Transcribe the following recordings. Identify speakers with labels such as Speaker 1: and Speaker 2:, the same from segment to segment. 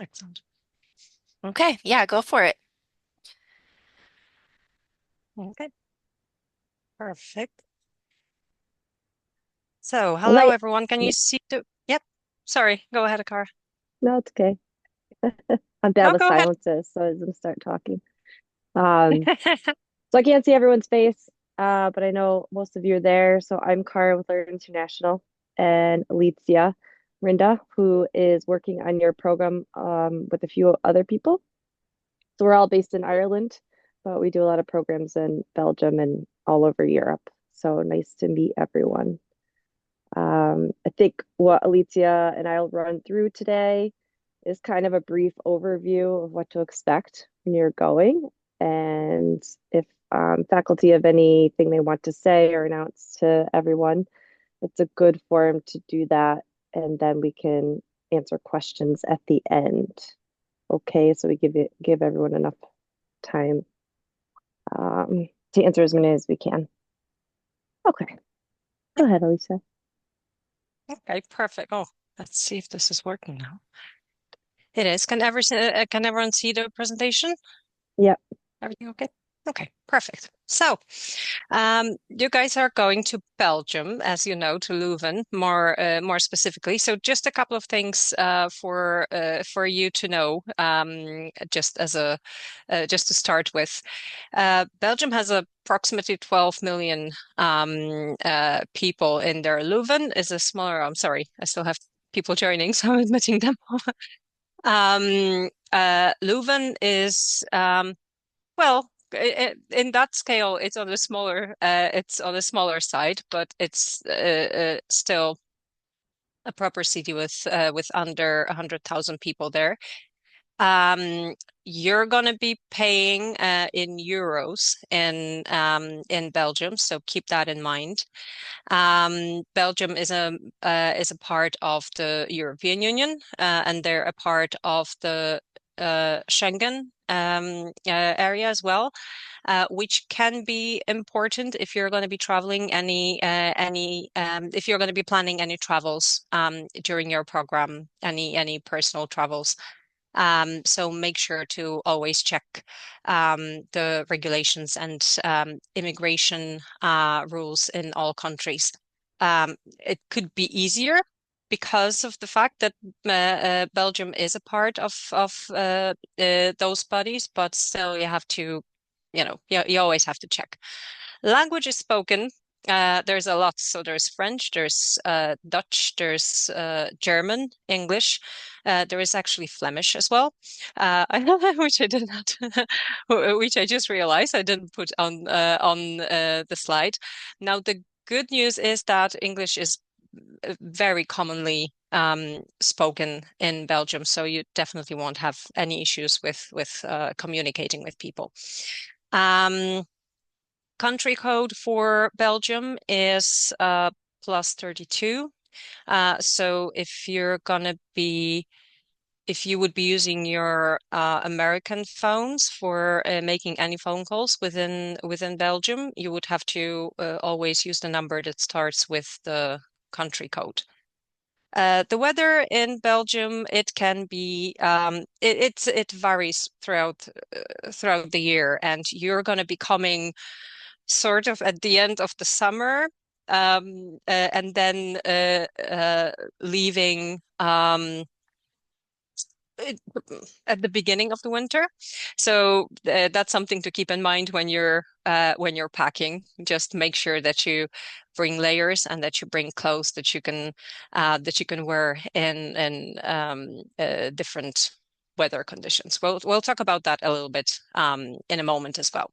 Speaker 1: Excellent.
Speaker 2: Okay, yeah, go for it.
Speaker 1: Okay, perfect. So,
Speaker 3: I
Speaker 1: hello
Speaker 3: might,
Speaker 1: everyone. Can you see the? Yep. Sorry. Go ahead, Akara.
Speaker 3: no, it's okay. I'm bad
Speaker 1: No,
Speaker 3: with
Speaker 1: go ahead.
Speaker 3: silences, so I didn't start talking. Um, so I can't see everyone's face, but I know most of you are there. So I'm Cara with Learn International and Alicia Rinda, who is working on your program with a few other people. So we're all based in Ireland, but we do a lot of programs in Belgium and all over Europe. So nice to meet everyone. I think what Alicia and I'll run through today is kind of a brief overview of what to expect when you're going. And if faculty have anything they want to say or announce to everyone, it's a good forum to do that. And then we can answer questions at the end. Okay, so we give everyone enough time to answer as many as we can. Okay, go ahead, Alicia.
Speaker 1: Okay, perfect. Oh, let's see if this is working now. It is. Can everyone see the presentation?
Speaker 3: Yeah.
Speaker 1: Everything okay? Okay, perfect. So, you guys are going to Belgium, as you know, to Leuven, more specifically. So, just a couple of things for you to know, just as a just to start with. Belgium has approximately 12 million people in there. Leuven is a smaller. I'm sorry, I still have people joining, so I'm admitting them. Leuven is well, in that scale, it's on the smaller side, but it's still a proper city with under 100,000 people there. Um, you're gonna be paying in euros in Belgium, so keep that in mind. Belgium is a part of the European Union, and they're a part of the Schengen area as well, which can be important if you're going to be traveling if you're going to be planning any travels during your program, any personal travels. So make sure to always check the regulations and immigration rules in all countries. It could be easier because of the fact that Belgium is a part of those bodies, but still you have to, you always have to check. Language is spoken. There's a lot. So there's French, there's Dutch, there's German, English. There is actually Flemish as well, which I did not, which I just realized I didn't put on the slide. Now the good news is that English is very commonly spoken in Belgium, so you definitely won't have any issues with communicating with people. Um, Country code for Belgium is plus 32. So if you would be using your American phones for making any phone calls within Belgium, you would have to always use the number that starts with the country code. The weather in Belgium, it can be it varies throughout the year, and you're going to be coming sort of at the end of the summer, and then leaving it- at the beginning of the winter. So that's something to keep in mind when you're packing. Just make sure that you bring layers and that you bring clothes that you can wear in different weather conditions. We'll talk about that a little bit in a moment as well.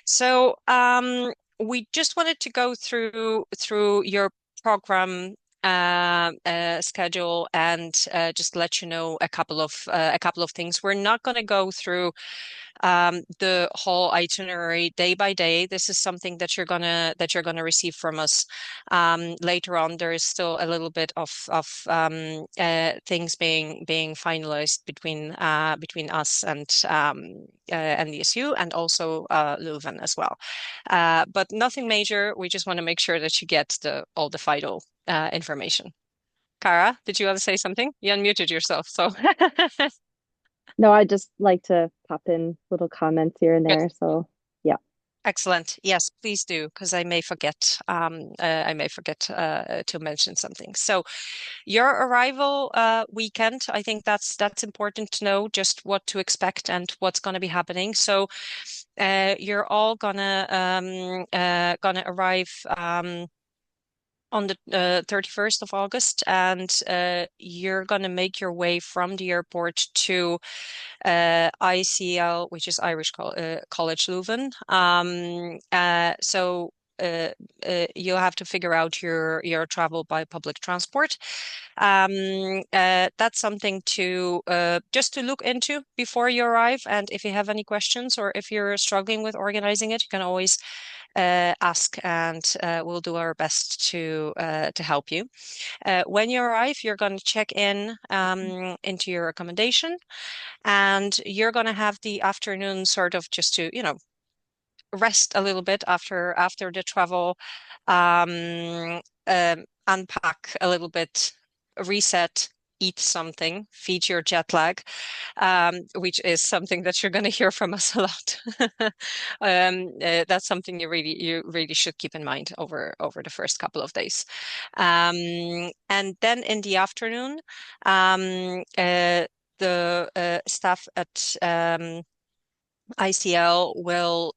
Speaker 1: So we just wanted to go through your program schedule and just let you know a couple of things. We're not going to go through the whole itinerary day by day. This is something that you're gonna receive from us later on. There is still a little bit of things being finalized between us and the SU and also Leuven as well. But nothing major. We just want to make sure that you get the all the vital information. Cara, did you want to say something? You unmuted yourself, so
Speaker 3: No, I just like to pop in little comments here and
Speaker 1: Good.
Speaker 3: there. So yeah.
Speaker 1: Excellent. Yes, please do, because I may forget. I may forget to mention something. So, your arrival weekend, I think that's important to know just what to expect and what's going to be happening. So, you're all gonna arrive on the 31st of August, and you're gonna make your way from the airport to ICL, which is College Leuven. So you'll have to figure out your travel by public transport. That's something to just to look into before you arrive. And if you have any questions or if you're struggling with organizing it, you can always ask, and we'll do our best to help you. When you arrive, you're going to check in into your accommodation, and you're going to have the afternoon sort of just to, rest a little bit after the travel, unpack a little bit, reset, eat something, feed your jet lag, which is something that you're going to hear from us a lot. That's something you really should keep in mind over the first couple of days. And then in the afternoon, the staff at ICL will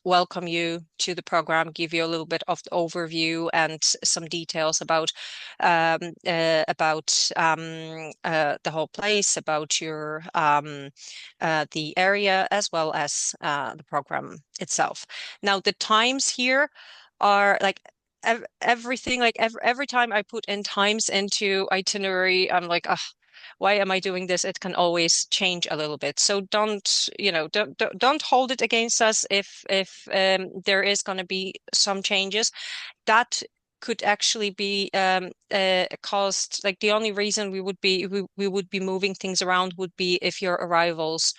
Speaker 1: welcome you to the program, give you a little bit of the overview and some details about the whole place, about your the area, as well as the program itself. Now, the times here are like everything. Like every time I put in times into itinerary, I'm like, why am I doing this? It can always change a little bit. So don't hold it against us if there is going to be some changes. That could actually be caused, like the only reason we would be moving things around would be if your arrivals,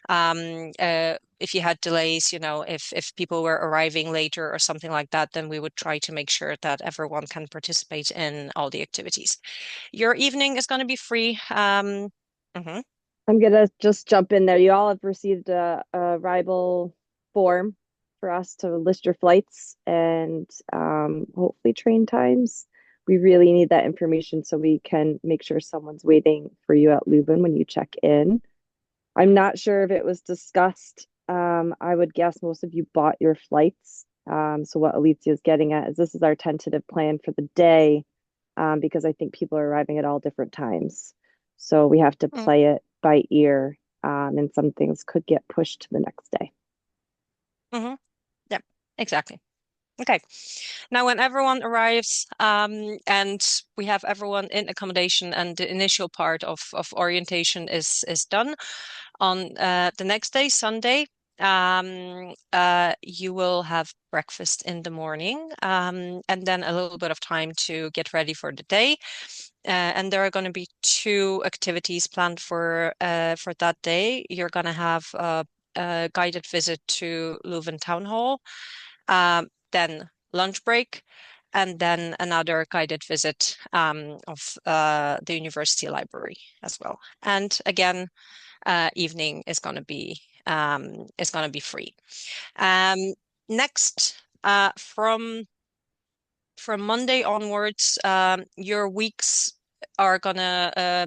Speaker 1: if you had delays, if people were arriving later or something like that, then we would try to make sure that everyone can participate in all the activities. Your evening is going to be free. Mhm.
Speaker 3: I'm gonna just jump in there. You all have received a arrival form for us to list your flights and hopefully train times. We really need that information so we can make sure someone's waiting for you at Leuven when you check in. I'm not sure if it was discussed. I would guess most of you bought your flights. So what Alicia is getting at is this is our tentative plan for the day, because I think people are arriving at all different times. So we have to
Speaker 1: Mm,
Speaker 3: play it by ear, and some things could get pushed to the next day.
Speaker 1: mhm. Yep, exactly. Okay. Now, when everyone arrives, and we have everyone in accommodation, and the initial part of orientation is done, on the next day, Sunday, you will have breakfast in the morning, and then a little bit of time to get ready for the day. And there are going to be two activities planned for that day. You're going to have a guided visit to Leuven Town Hall, then lunch break, and then another guided visit of the university library as well. And again, evening is going to be free. Um, Next, from Monday onwards, your weeks are gonna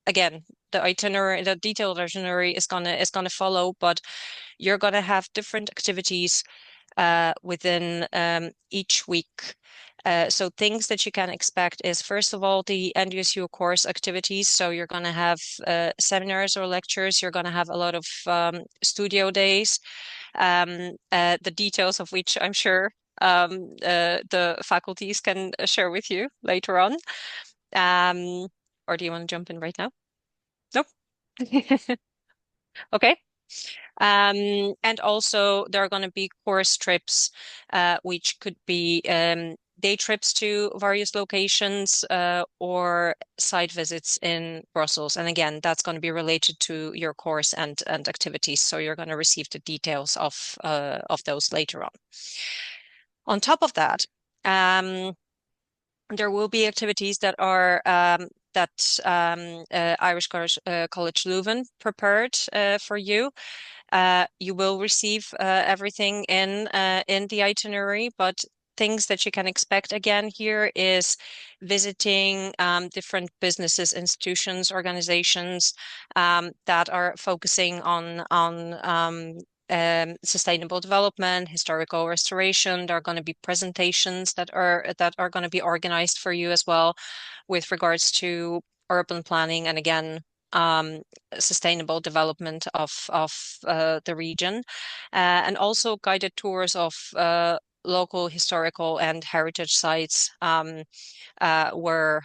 Speaker 1: again, the detailed itinerary is gonna follow, but you're gonna have different activities within each week. So things that you can expect is, first of all, the NDSU course activities. So you're going to have seminars or lectures. You're going to have a lot of studio days, the details of which I'm sure the faculties can share with you later on. Um, or do you want to jump in right now? Nope. Okay. And also there are going to be course trips, which could be day trips to various locations, or site visits in Brussels. And again, that's going to be related to your course and activities. So you're going to receive the details of those later on. On top of that, um, There will be activities that are that Irish College Leuven prepared for you. You will receive everything in the itinerary, but things that you can expect again here is visiting different businesses, institutions, organizations that are focusing on sustainable development, historical restoration. There are going to be presentations that are going to be organized for you as well with regards to urban planning and again sustainable development of the region, and also guided tours of local historical and heritage sites where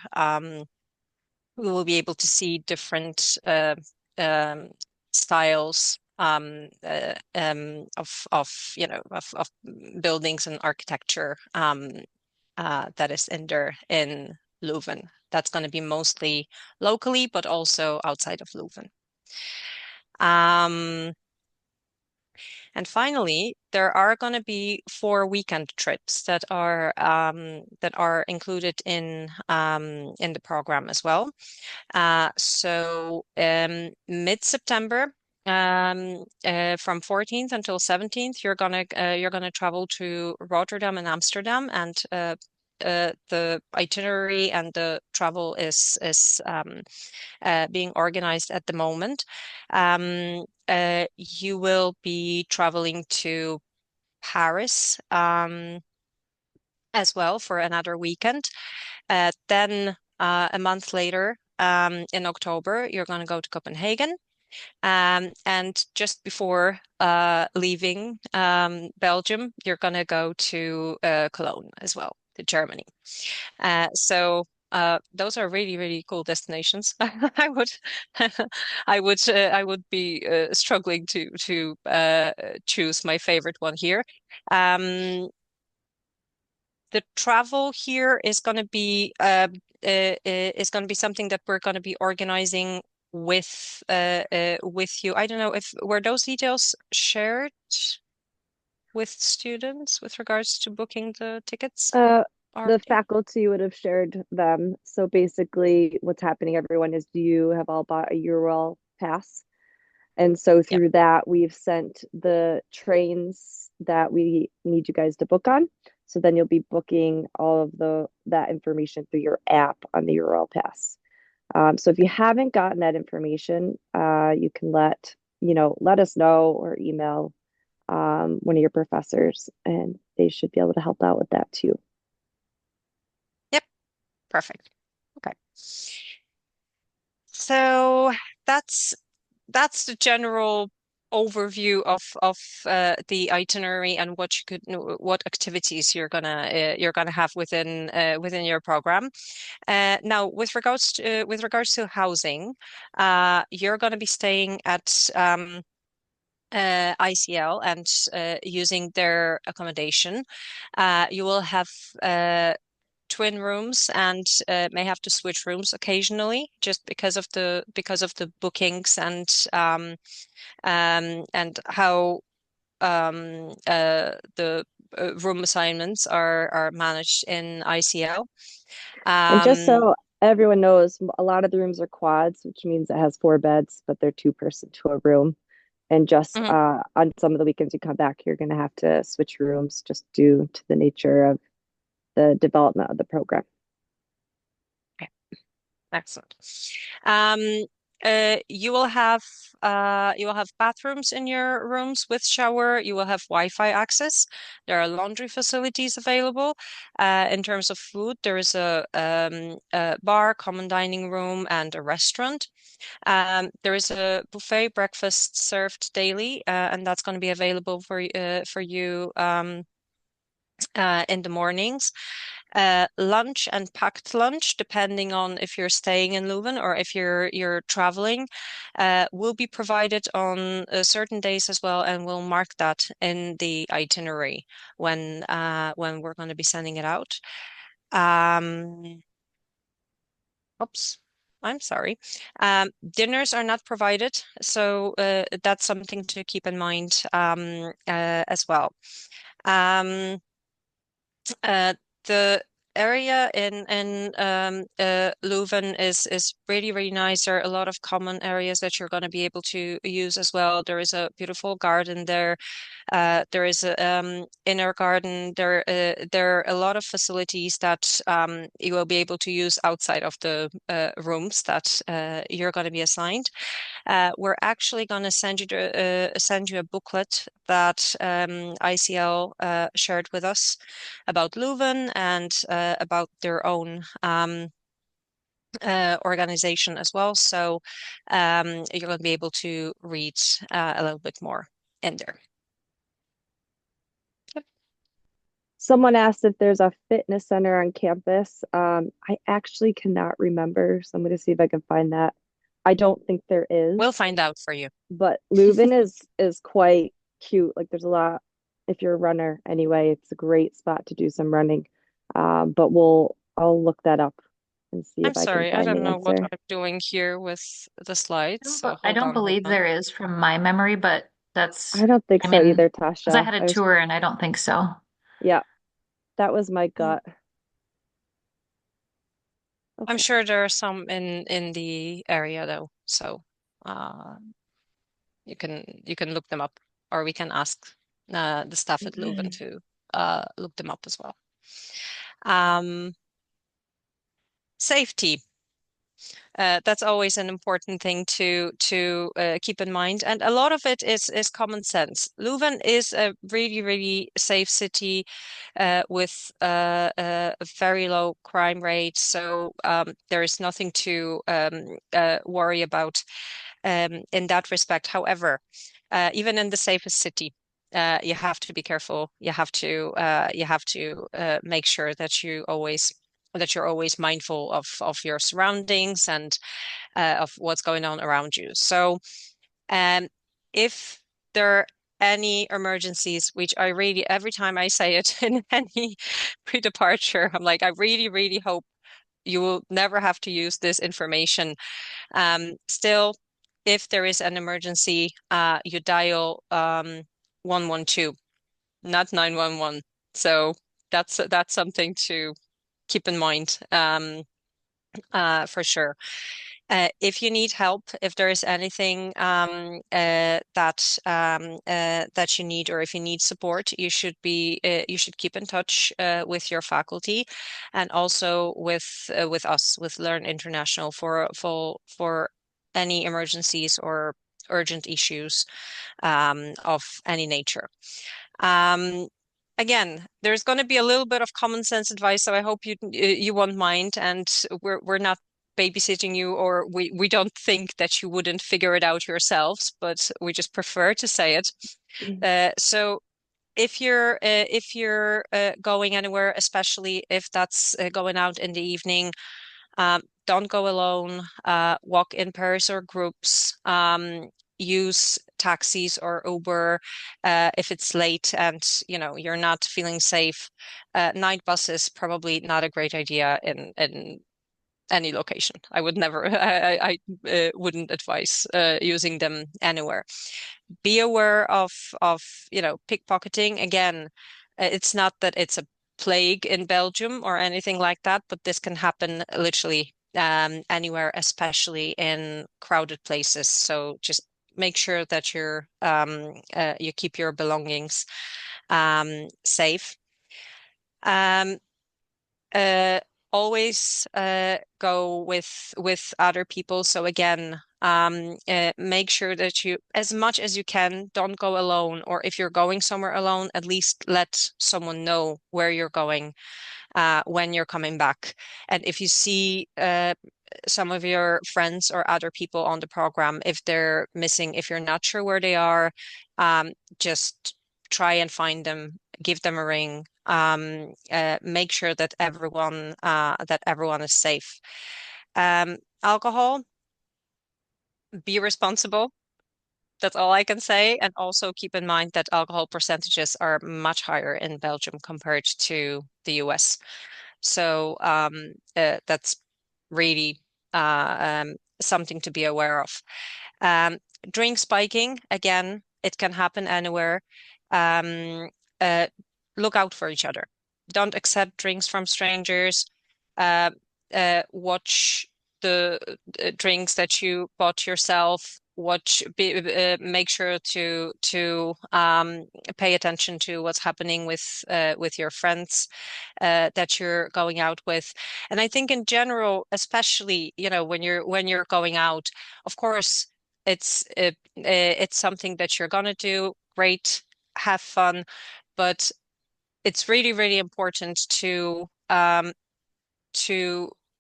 Speaker 1: we will be able to see different styles of buildings and architecture that is in Leuven. That's going to be mostly locally, but also outside of Leuven. Um, and finally, there are going to be 4 weekend trips that are included in the program as well. So mid-September, from 14th until 17th, you're gonna travel to Rotterdam and Amsterdam, and the itinerary and the travel is being organized at the moment. You will be traveling to Paris as well for another weekend. Then a month later, in October, you're going to go to Copenhagen. And just before leaving Belgium, you're going to go to Cologne as well, to Germany. So those are really, really cool destinations. I would, I would be struggling to choose my favorite one here. The travel here is going to be something that we're going to be organizing with you. I don't know if were those details shared with students with regards to booking the tickets
Speaker 3: Uh, the
Speaker 1: already?
Speaker 3: faculty would have shared them. So basically, what's happening, everyone, is you have all bought a URL pass. And so
Speaker 1: Yep.
Speaker 3: through that, we've sent the trains that we need you guys to book on. So then you'll be booking all of the that information through your app on the URL pass. So if you haven't gotten that information, you can let us know or email one of your professors, and they should be able to help out with that too.
Speaker 1: Yep. Perfect. Okay. So that's that's the general overview of the itinerary and what activities you're gonna have within your program. Now, with regards to housing, you're gonna be staying at ICL and using their accommodation. You will have twin rooms and may have to switch rooms occasionally just because of the bookings and how the room assignments are managed in ICL.
Speaker 3: And just
Speaker 1: Um,
Speaker 3: so everyone knows, a lot of the rooms are quads, which means it has 4 beds, but they're two-person to a room. And just
Speaker 1: mhm.
Speaker 3: on some of the weekends you come back, you're going to have to switch rooms just due to the nature of the development of the program.
Speaker 1: Okay, excellent. Um, you will have bathrooms in your rooms with shower. You will have Wi-Fi access. There are laundry facilities available. In terms of food, there is a bar, common dining room, and a restaurant. There is a buffet breakfast served daily, and that's going to be available for you in the mornings. Lunch and packed lunch, depending on if you're staying in Leuven or if you're traveling, will be provided on certain days as well, and we'll mark that in the itinerary when we're going to be sending it out. Um, Oops. I'm sorry. Dinners are not provided, so that's something to keep in mind as well. Um, uh, the area in Leuven is really really nice. There are a lot of common areas that you're going to be able to use as well. There is a beautiful garden there. There is a inner garden. There are a lot of facilities that you will be able to use outside of the rooms that you're going to be assigned. We're actually going to send you a booklet that ICL shared with us about Leuven and about their own organization as well. So you're going to be able to read a little bit more in there.
Speaker 3: Someone asked if there's a fitness center on campus. I actually cannot remember, so I'm going to see if I can find that. I don't think there
Speaker 1: We'll
Speaker 3: is,
Speaker 1: find out for you.
Speaker 3: but Leuven is quite cute. Like there's a lot, if you're a runner anyway, it's a great spot to do some running. But I'll look that up and see
Speaker 1: I'm
Speaker 3: if I can
Speaker 1: sorry, I
Speaker 3: find
Speaker 1: don't
Speaker 3: the
Speaker 1: know what
Speaker 3: answer.
Speaker 1: I'm doing here with the slides. So
Speaker 2: I
Speaker 1: hold
Speaker 2: don't
Speaker 1: on, hold
Speaker 2: believe
Speaker 1: on.
Speaker 2: there is from my memory, but
Speaker 3: I
Speaker 2: that's,
Speaker 3: don't think
Speaker 2: I
Speaker 3: so
Speaker 2: mean,
Speaker 3: either,
Speaker 2: because I
Speaker 3: Tasha.
Speaker 2: had a tour and I don't think so.
Speaker 3: Yeah, that was my
Speaker 1: Mm,
Speaker 3: gut.
Speaker 1: I'm
Speaker 3: Okay.
Speaker 1: sure there are some in the area though, so uh, you can look them up, or we can ask the staff at Leuven to look them up as well. Um, Safety. That's always an important thing to keep in mind, and a lot of it is common sense. Leuven is a really really safe city with a very low crime rate, so there is nothing to worry about in that respect. However, even in the safest city, you have to be careful. You have to make sure that you're always mindful of your surroundings and of what's going on around you. So, if there are any emergencies, which I really, every time I say it in any pre-departure, I'm like, I really, really hope you will never have to use this information. Still, if there is an emergency, you dial 112, not 911. So that's something to keep in mind for sure. If you need help, if there is anything that you need, or if you need support, you should keep in touch with your faculty, and also with us, with Learn International, for any emergencies or urgent issues of any nature. Um, Again, there's going to be a little bit of common sense advice, so I hope you won't mind, and we're not babysitting you, or we don't think that you wouldn't figure it out yourselves, but we just prefer to say it. So if you're going anywhere, especially if that's going out in the evening, don't go alone. Walk in pairs or groups. Use taxis or Uber if it's late and you're not feeling safe. Night bus is probably not a great idea in any location. I would never, I wouldn't advise using them anywhere. Be aware of pickpocketing. Again, it's not that it's a plague in Belgium or anything like that, but this can happen literally anywhere, especially in crowded places. So just make sure that you keep your belongings safe. Um, uh, Always go with other people. So again, make sure that you, as much as you can, don't go alone. Or if you're going somewhere alone, at least let someone know where you're going when you're coming back. And if you see some of your friends or other people on the program, if they're missing, if you're not sure where they are, just try and find them, give them a ring, make sure that everyone is safe. Alcohol, be responsible. That's all I can say. And also keep in mind that alcohol percentages are much higher in Belgium compared to the US. So that's really something to be aware of. Um, Drink spiking, again, it can happen anywhere. Um, uh, Look out for each other. don't accept drinks from strangers. Uh, watch the drinks that you bought yourself. Make sure to pay attention to what's happening with your friends that you're going out with. And I think in general, especially, when you're going out, of course, it's something that you're gonna do. Great, have fun, but it's really, really important to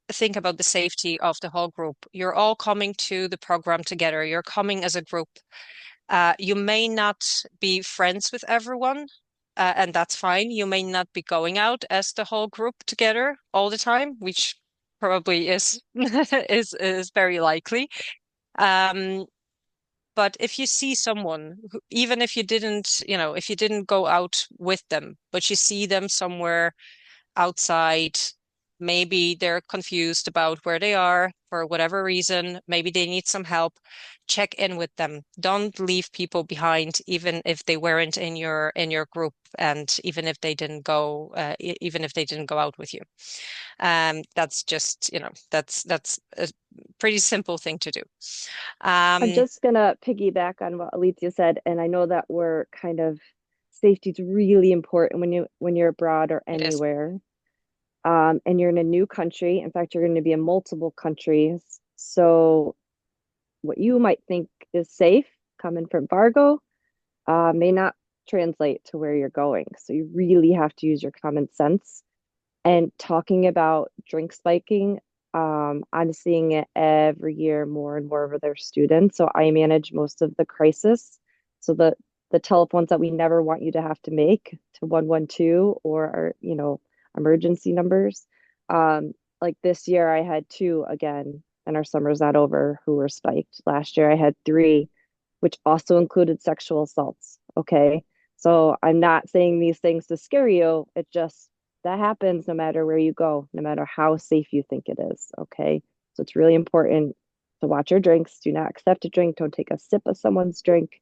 Speaker 1: think about the safety of the whole group. You're all coming to the program together. You're coming as a group. You may not be friends with everyone, and that's fine. You may not be going out as the whole group together all the time, which probably is is very likely. Um, but if you see someone, even if you didn't go out with them, but you see them somewhere outside. Maybe they're confused about where they are for whatever reason. Maybe they need some help. Check in with them. Don't leave people behind, even if they weren't in your group, and even if they didn't go out with you. That's just, that's a pretty simple thing to do.
Speaker 3: I'm
Speaker 1: Um,
Speaker 3: just gonna piggyback on what Alicia said, and I know that we're kind of safety is really important when you're abroad or
Speaker 1: it is.
Speaker 3: anywhere. And you're in a new country. In fact, you're going to be in multiple countries. So what you might think is safe coming from Fargo may not translate to where you're going. So you really have to use your common sense. And talking about drink spiking, I'm seeing it every year more and more of their students. So I manage most of the crisis. So the telephones that we never want you to have to make to 112 or our, emergency numbers. Like this year I had two again, and our summer's not over, who were spiked. Last year I had three, which also included sexual assaults. Okay. So I'm not saying these things to scare you. It just that happens no matter where you go, no matter how safe you think it is. Okay. So it's really important to watch your drinks. Do not accept a drink. Don't take a sip of someone's drink.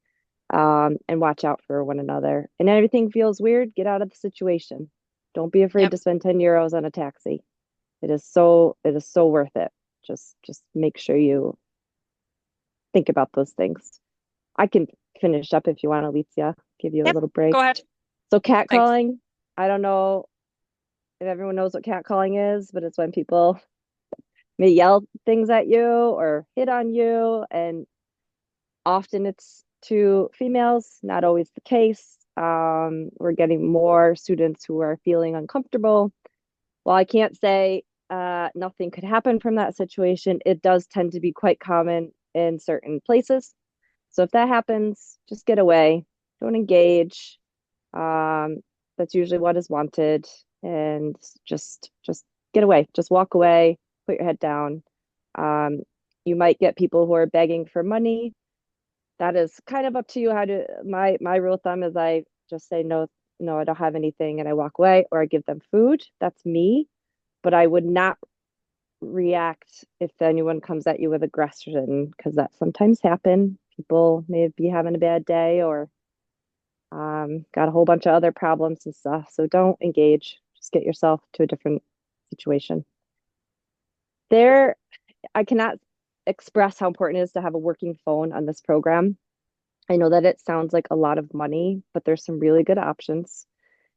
Speaker 3: And watch out for one another. And everything feels weird, get out of the situation. Don't be afraid
Speaker 1: Yep.
Speaker 3: to spend 10 euros on a taxi. It is so worth it. Just make sure you think about those things. I can finish up if you want, Alicia, give you a
Speaker 1: Yep.
Speaker 3: little
Speaker 1: Go
Speaker 3: break.
Speaker 1: ahead.
Speaker 3: So
Speaker 1: Thanks.
Speaker 3: catcalling, I don't know if everyone knows what catcalling is, but it's when people may yell things at you or hit on you, and often it's to females, not always the case. We're getting more students who are feeling uncomfortable. While I can't say nothing could happen from that situation, it does tend to be quite common in certain places. So if that happens, just get away. Don't engage. Um, that's usually what is wanted, and just get away. Just walk away. Put your head down. Um, you might get people who are begging for money. That is kind of up to you. How to my rule of thumb is I just say no, no, I don't have anything, and I walk away, or I give them food. That's me, but I would not react if anyone comes at you with aggression, because that sometimes happen. People may be having a bad day or got a whole bunch of other problems and stuff. So don't engage. Just get yourself to a different situation. There, I cannot express how important it is to have a working phone on this program. I know that it sounds like a lot of money, but there's some really good options.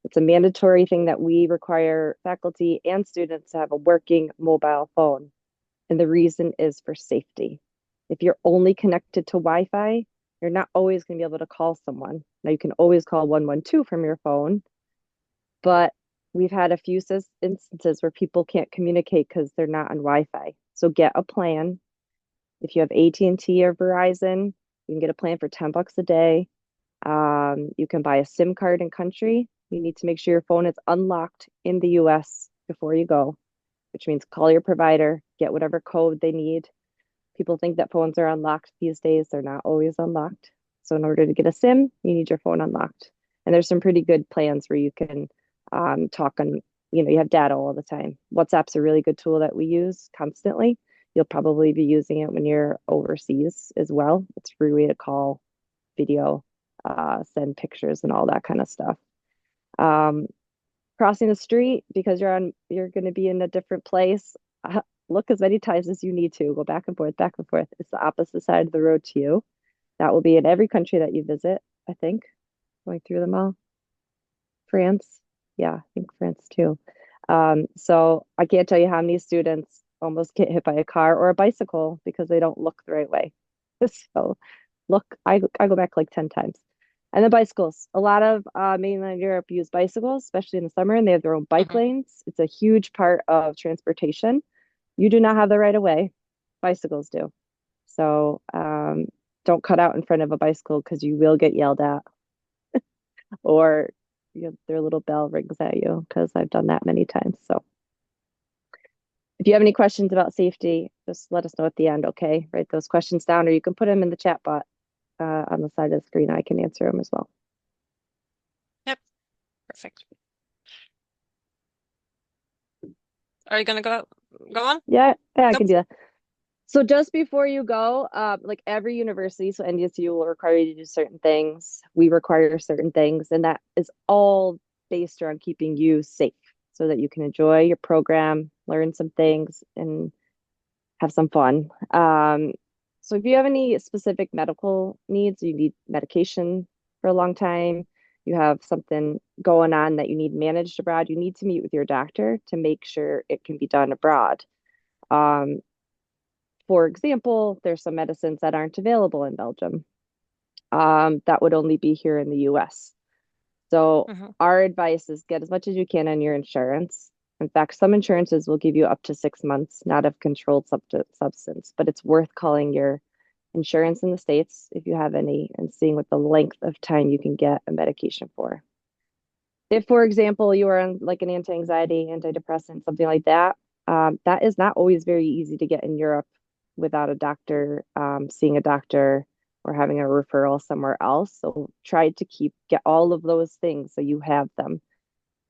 Speaker 3: It's a mandatory thing that we require faculty and students to have a working mobile phone. And the reason is for safety. If you're only connected to Wi-Fi, you're not always going to be able to call someone. Now you can always call 112 from your phone, but we've had a few instances where people can't communicate because they're not on Wi-Fi. So get a plan. If you have AT&T or Verizon, you can get a plan for 10 bucks a day. You can buy a SIM card in country. You need to make sure your phone is unlocked in the US before you go, which means call your provider, get whatever code they need. People think that phones are unlocked these days. They're not always unlocked. So in order to get a SIM, you need your phone unlocked. And there's some pretty good plans where you can talk on, you have data all the time. WhatsApp's a really good tool that we use constantly. You'll probably be using it when you're overseas as well. It's a free way to call, video, send pictures and all that kind of stuff. Um, crossing the street because you're going to be in a different place. Look as many times as you need to. Go back and forth, back and forth. It's the opposite side of the road to you. That will be in every country that you visit, I think, going through them all. France. Yeah, I think France too. So I can't tell you how many students almost get hit by a car or a bicycle because they don't look the right way. So look, I go back like 10 times. And the bicycles. A lot of mainland Europe use bicycles, especially in the summer, and they have their own bike
Speaker 1: Hmm.
Speaker 3: lanes. It's a huge part of transportation. You do not have the right of way. Bicycles do. So don't cut out in front of a bicycle because you will get yelled at or their little bell rings at you because I've done that many times. So if you have any questions about safety, just let us know at the end, okay? Write those questions down, or you can put them in the chat bot on the side of the screen. I can answer them as well.
Speaker 1: Yep. Perfect. Are you gonna go on?
Speaker 3: Yeah, I
Speaker 1: Go.
Speaker 3: can do that. So just before you go, like every university, so NDSU will require you to do certain things. We require certain things, and that is all based around keeping you safe so that you can enjoy your program, learn some things, and have some fun. So if you have any specific medical needs, you need medication for a long time, you have something going on that you need managed abroad, you need to meet with your doctor to make sure it can be done abroad. Um, for example, there's some medicines that aren't available in Belgium, that would only be here in the US. So
Speaker 1: Hmm.
Speaker 3: our advice is get as much as you can on your insurance. In fact, some insurances will give you up to 6 months, not of controlled substance, but it's worth calling your insurance in the States if you have any and seeing what the length of time you can get a medication for. If, for example, you are on like an anti-anxiety, antidepressant, something like that, that is not always very easy to get in Europe without a doctor, seeing a doctor or having a referral somewhere else. So try to get all of those things so you have them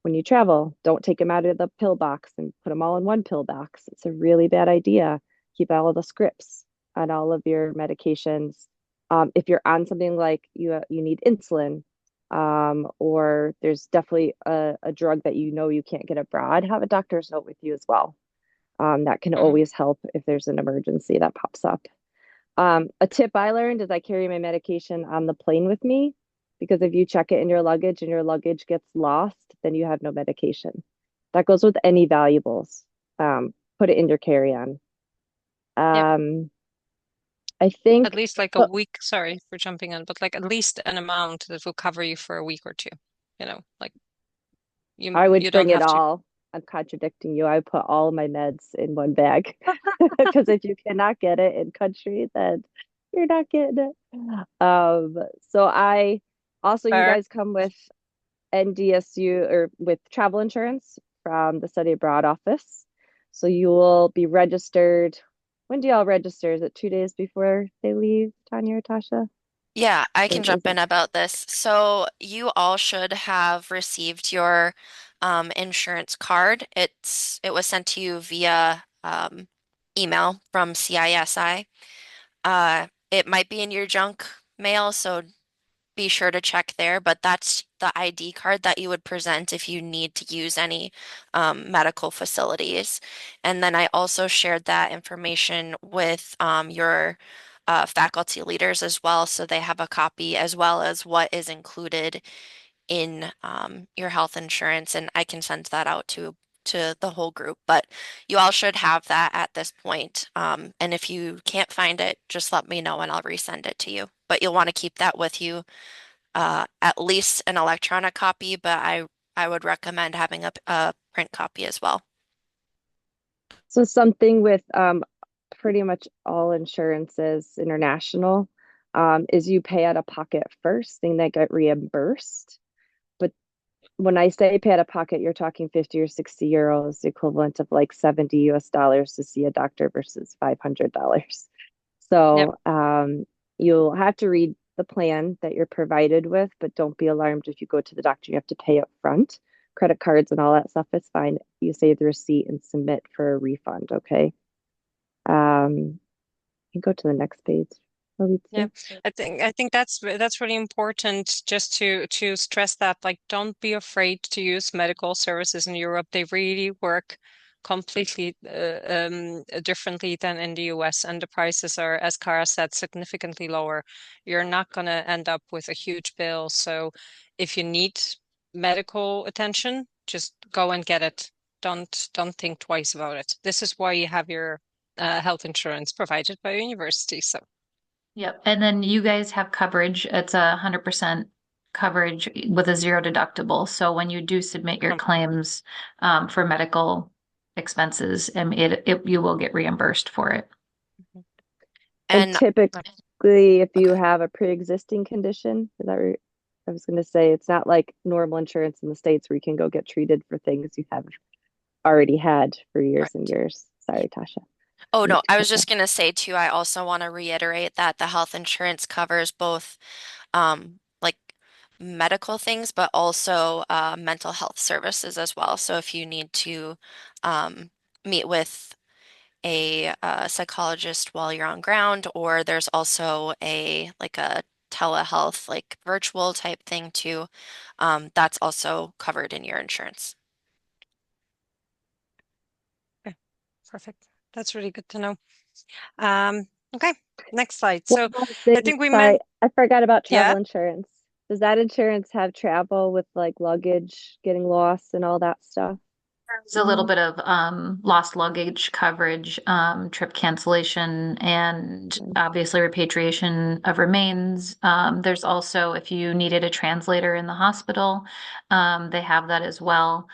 Speaker 3: when you travel. Don't take them out of the pill box and put them all in one pill box. It's a really bad idea. Keep all of the scripts on all of your medications. If you're on something like you need insulin, or there's definitely a drug that you know you can't get abroad, have a doctor's note with you as well. That can
Speaker 1: Hmm.
Speaker 3: always help if there's an emergency that pops up. A tip I learned is I carry my medication on the plane with me because if you check it in your luggage and your luggage gets lost, then you have no medication. That goes with any valuables. Put it in your carry-on.
Speaker 1: Yep.
Speaker 3: Um, I
Speaker 1: At
Speaker 3: think
Speaker 1: least like a
Speaker 3: but
Speaker 1: week. Sorry for jumping in, but like at least an amount that will cover you for a week or two. Like
Speaker 3: I would
Speaker 1: you
Speaker 3: bring
Speaker 1: don't
Speaker 3: it
Speaker 1: have to.
Speaker 3: all. I'm contradicting you. I put all my meds in one bag because if you cannot get it in country, then you're not getting it. So I also, you
Speaker 1: Fair.
Speaker 3: guys come with NDSU or with travel insurance from the study abroad office. So you will be registered. When do y'all register? Is it 2 days before they leave, Tanya or Tasha?
Speaker 2: Yeah, I
Speaker 3: Or
Speaker 2: can
Speaker 3: is
Speaker 2: jump in about this. So you all should have received your insurance card. It was sent to you via email from CISI. It might be in your junk mail, so be sure to check there, but that's the ID card that you would present if you need to use any medical facilities. And then I also shared that information with your faculty leaders as well, so they have a copy as well as what is included in your health insurance, and I can send that out to the whole group. But you all should have that at this point. And if you can't find it, just let me know and I'll resend it to you. But you'll want to keep that with you, at least an electronic copy, but I would recommend having a print copy as well.
Speaker 3: so something with pretty much all insurances international, is you pay out of pocket first, and they get reimbursed. But when I say pay out of pocket, you're talking 50 or 60 euros, the equivalent of like 70 US dollars to see a doctor versus $500.
Speaker 1: Yep.
Speaker 3: So you'll have to read the plan that you're provided with, but don't be alarmed if you go to the doctor, you have to pay up front. Credit cards and all that stuff is fine. You save the receipt and submit for a refund, okay? You can go to the next page.
Speaker 1: Yeah,
Speaker 3: Alicia?
Speaker 1: I think that's really important just to stress that like don't be afraid to use medical services in Europe. They really work completely differently than in the US, and the prices are, as Cara said, significantly lower. You're not going to end up with a huge bill. So if you need medical attention, just go and get it. Don't think twice about it. This is why you have your health insurance provided by your university. So.
Speaker 4: Yep. And then you guys have coverage. It's 100% coverage with a zero deductible. So when you do submit your claims for medical expenses, you will get reimbursed for it.
Speaker 3: And
Speaker 2: And
Speaker 3: typically, if you
Speaker 2: okay.
Speaker 3: have a pre-existing condition, is that right? I was going to say it's not like normal insurance in the States where you can go get treated for things you have already had for years and
Speaker 2: Correct.
Speaker 3: years. Sorry, Tasha.
Speaker 2: Oh
Speaker 3: Didn't mean
Speaker 2: no,
Speaker 3: to
Speaker 2: I
Speaker 3: cut
Speaker 2: was
Speaker 3: you
Speaker 2: just gonna say too, I also want to reiterate that the health insurance covers both like medical things, but also mental health services as well. So if you need to um meet with a psychologist while you're on ground, or there's also a telehealth like virtual type thing too, that's also covered in your insurance.
Speaker 1: Okay, perfect. That's really good to know. Um, okay, next slide.
Speaker 3: One
Speaker 1: So
Speaker 3: more
Speaker 1: I
Speaker 3: thing,
Speaker 1: think we
Speaker 3: sorry,
Speaker 1: meant,
Speaker 3: I forgot about
Speaker 1: yeah,
Speaker 3: travel insurance. Does that insurance have travel with like luggage getting lost and all that stuff?
Speaker 4: There's a little bit of lost luggage coverage, trip cancellation, and
Speaker 3: Mm.
Speaker 4: obviously repatriation of remains. There's also, if you needed a translator in the hospital, they have that as well.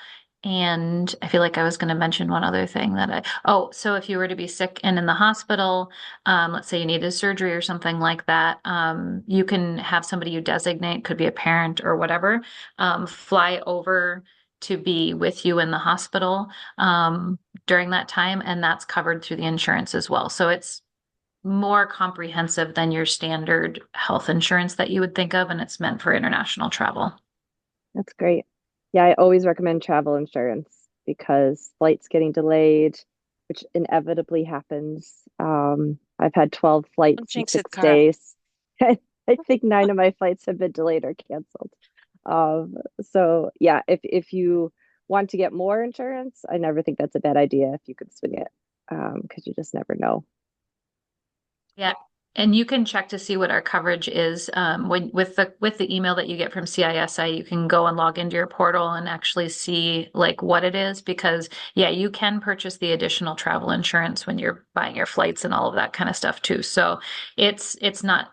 Speaker 4: And I feel like I was going to mention one other thing so if you were to be sick and in the hospital, let's say you needed surgery or something like that, you can have somebody you designate, could be a parent or whatever, fly over to be with you in the hospital during that time, and that's covered through the insurance as well. So it's more comprehensive than your standard health insurance that you would think of, and it's meant for international travel.
Speaker 3: That's great. Yeah, I always recommend travel insurance because flights getting delayed, which inevitably happens. I've had 12
Speaker 1: don't
Speaker 3: flights in
Speaker 1: jinx it,
Speaker 3: six
Speaker 1: Cara.
Speaker 3: days. I think nine of my flights have been delayed or canceled. So yeah, if you want to get more insurance, I never think that's a bad idea if you could swing it, because you just never know.
Speaker 4: Yeah. And you can check to see what our coverage is. When with the email that you get from CISI, you can go and log into your portal and actually see like what it is because yeah, you can purchase the additional travel insurance when you're buying your flights and all of that kind of stuff too. So it's not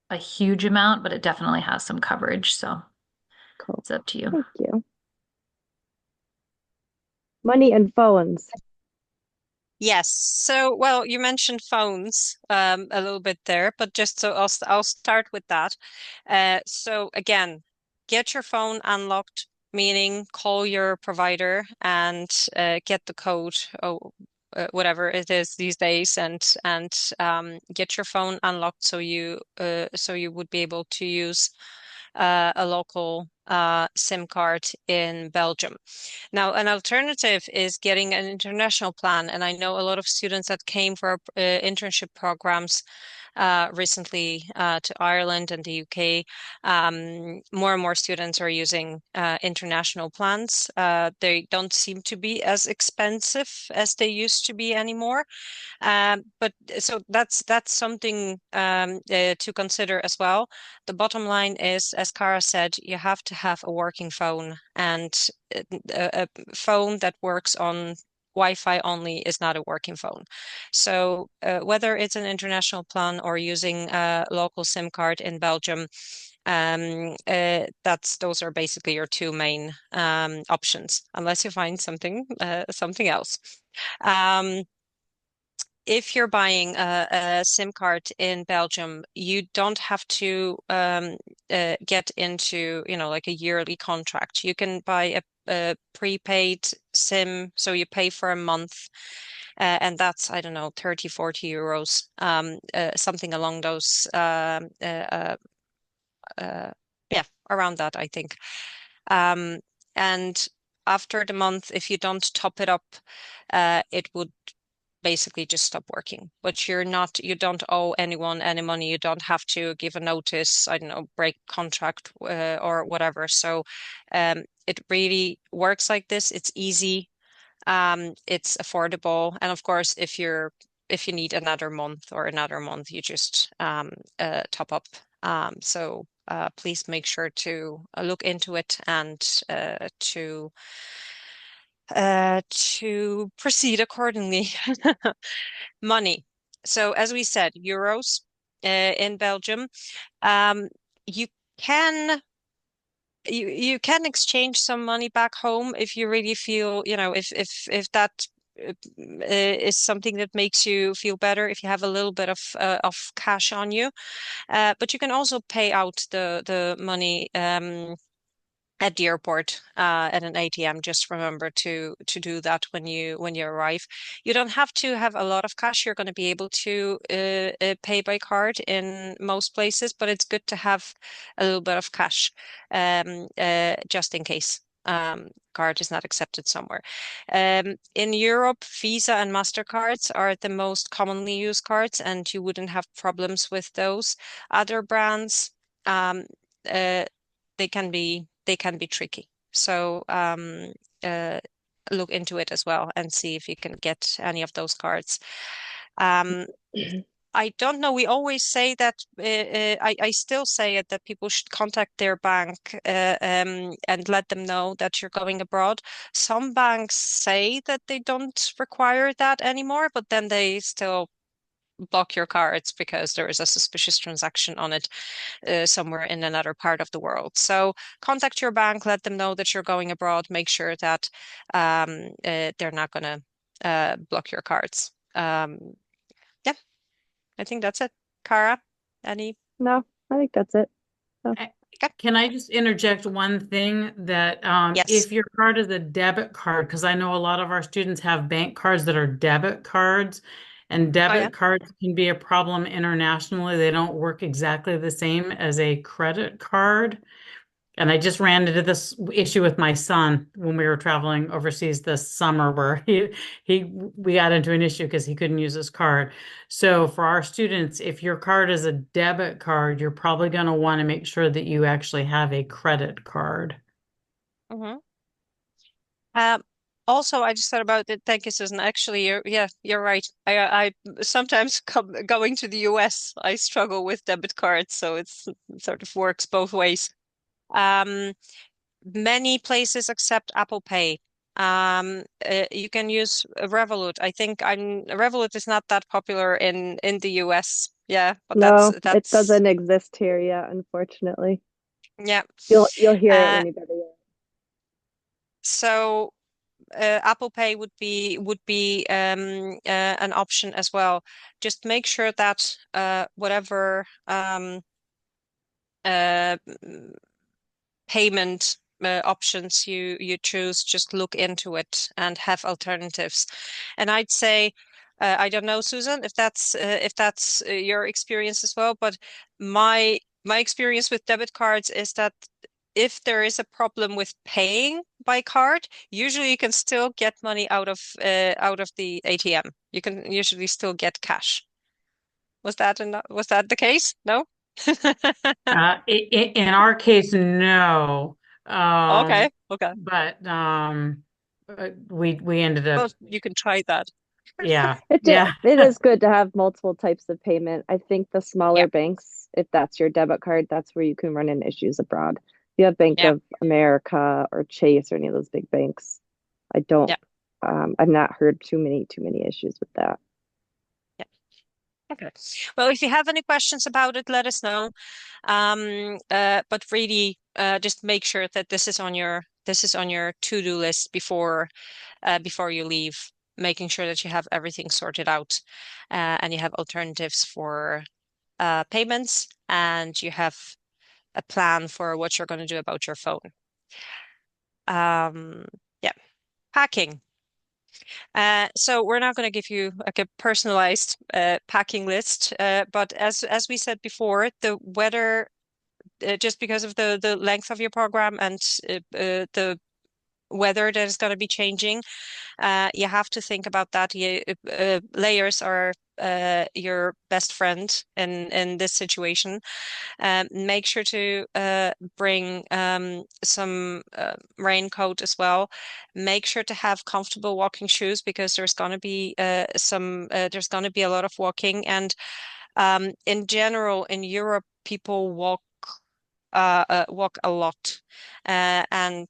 Speaker 4: a huge amount, but it definitely has some coverage. So
Speaker 3: Cool.
Speaker 4: it's up to you.
Speaker 3: Thank you. Money and phones.
Speaker 1: Yes. So, well, you mentioned phones a little bit there, but just so I'll start with that. So again, get your phone unlocked, meaning call your provider and get the code or whatever it is these days, and get your phone unlocked so you would be able to use a local SIM card in Belgium. Now, an alternative is getting an international plan. And I know a lot of students that came for internship programs recently to Ireland and the UK. More and more students are using international plans. They don't seem to be as expensive as they used to be anymore. But so that's something to consider as well. The bottom line is, as Cara said, you have to have a working phone, and a phone that works on Wi-Fi only is not a working phone. So whether it's an international plan or using a local SIM card in Belgium, that's those are basically your two main options, unless you find something else. Um, if you're buying a SIM card in Belgium, you don't have to get into, like a yearly contract. You can buy a prepaid SIM, so you pay for a month, and that's, I don't know, 30, 40 euros, something along those, yeah, around that, I think. Um, and after the month, if you don't top it up, it would basically just stop working. But you don't owe anyone any money. You don't have to give a notice, I don't know, break contract or whatever. So it really works like this. It's easy. It's affordable. And of course, if you need another month, you just top up. So please make sure to look into it and to proceed accordingly. Money. So as we said, euros in Belgium. Um, you can you can exchange some money back home if you really feel, if that is something that makes you feel better, if you have a little bit of cash on you. But you can also pay out the money at the airport at an ATM. Just remember to do that when you arrive. You don't have to have a lot of cash. You're going to be able to pay by card in most places, but it's good to have a little bit of cash just in case. Card is not accepted somewhere. In Europe, Visa and MasterCards are the most commonly used cards, and you wouldn't have problems with those. Other brands, um, uh, they can be tricky. So uh, look into it as well and see if you can get any of those cards. Um, I don't know. We always say that I still say it that people should contact their bank and let them know that you're going abroad. Some banks say that they don't require that anymore, but then they still block your cards because there is a suspicious transaction on it somewhere in another part of the world. So contact your bank, let them know that you're going abroad, make sure that they're not going to block your cards. Yeah, I think that's it. Cara, any?
Speaker 3: No, I think that's it. So,
Speaker 5: Uh,
Speaker 1: Okay.
Speaker 5: Can I just interject one thing that
Speaker 1: Yes.
Speaker 5: if your card is a debit card, because I know a lot of our students have bank cards that are debit cards, and
Speaker 1: Oh yeah.
Speaker 5: debit cards can be a problem internationally. They don't work exactly the same as a credit card. And I just ran into this issue with my son when we were traveling overseas this summer, where we got into an issue because he couldn't use his card. So for our students, if your card is a debit card, you're probably going to want to make sure that you actually have a credit card.
Speaker 1: hmm Um, Also, I just thought about it. Thank you, Susan. Actually, you're right. I sometimes going to the US, I struggle with debit cards, so it sort of works both ways. Um, Many places accept Apple Pay. You can use Revolut. I think Revolut is not that popular in the US. Yeah, but
Speaker 3: no, it
Speaker 1: that's
Speaker 3: doesn't exist here yet, unfortunately.
Speaker 1: yeah.
Speaker 3: You'll hear it
Speaker 1: Uh,
Speaker 3: when you go to Europe.
Speaker 1: so Apple Pay would be an option as well. Just make sure that whatever uh, payment options you choose, just look into it and have alternatives. And I'd say, I don't know, Susan, if that's your experience as well, but my experience with debit cards is that if there is a problem with paying by card, usually you can still get money out of the ATM. You can usually still get cash. Was that the case? No?
Speaker 5: In our case, no.
Speaker 1: Okay,
Speaker 5: Um,
Speaker 1: okay.
Speaker 5: but we ended up,
Speaker 1: Well, you can try that.
Speaker 5: yeah,
Speaker 3: It
Speaker 5: yeah.
Speaker 3: it is good to have multiple types of payment. I think the
Speaker 1: Yeah,
Speaker 3: smaller banks, if that's your debit card, that's where you can run into issues abroad. If you have Bank
Speaker 1: yeah,
Speaker 3: of America or Chase or any of those big banks, I don't
Speaker 1: yeah,
Speaker 3: I've not heard too many issues with that.
Speaker 1: yeah. Okay. Well, if you have any questions about it, let us know. But really, just make sure that this is on your to-do list before you leave, making sure that you have everything sorted out, and you have alternatives for payments, and you have a plan for what you're going to do about your phone. Yeah, packing. So we're not going to give you like a personalized packing list, but as we said before, the weather, just because of the length of your program and the weather that is going to be changing. You have to think about that. Layers are your best friend in this situation. Make sure to bring some raincoat as well. Make sure to have comfortable walking shoes because there's going to be there's going to be a lot of walking. And in general, in Europe, people walk a lot, and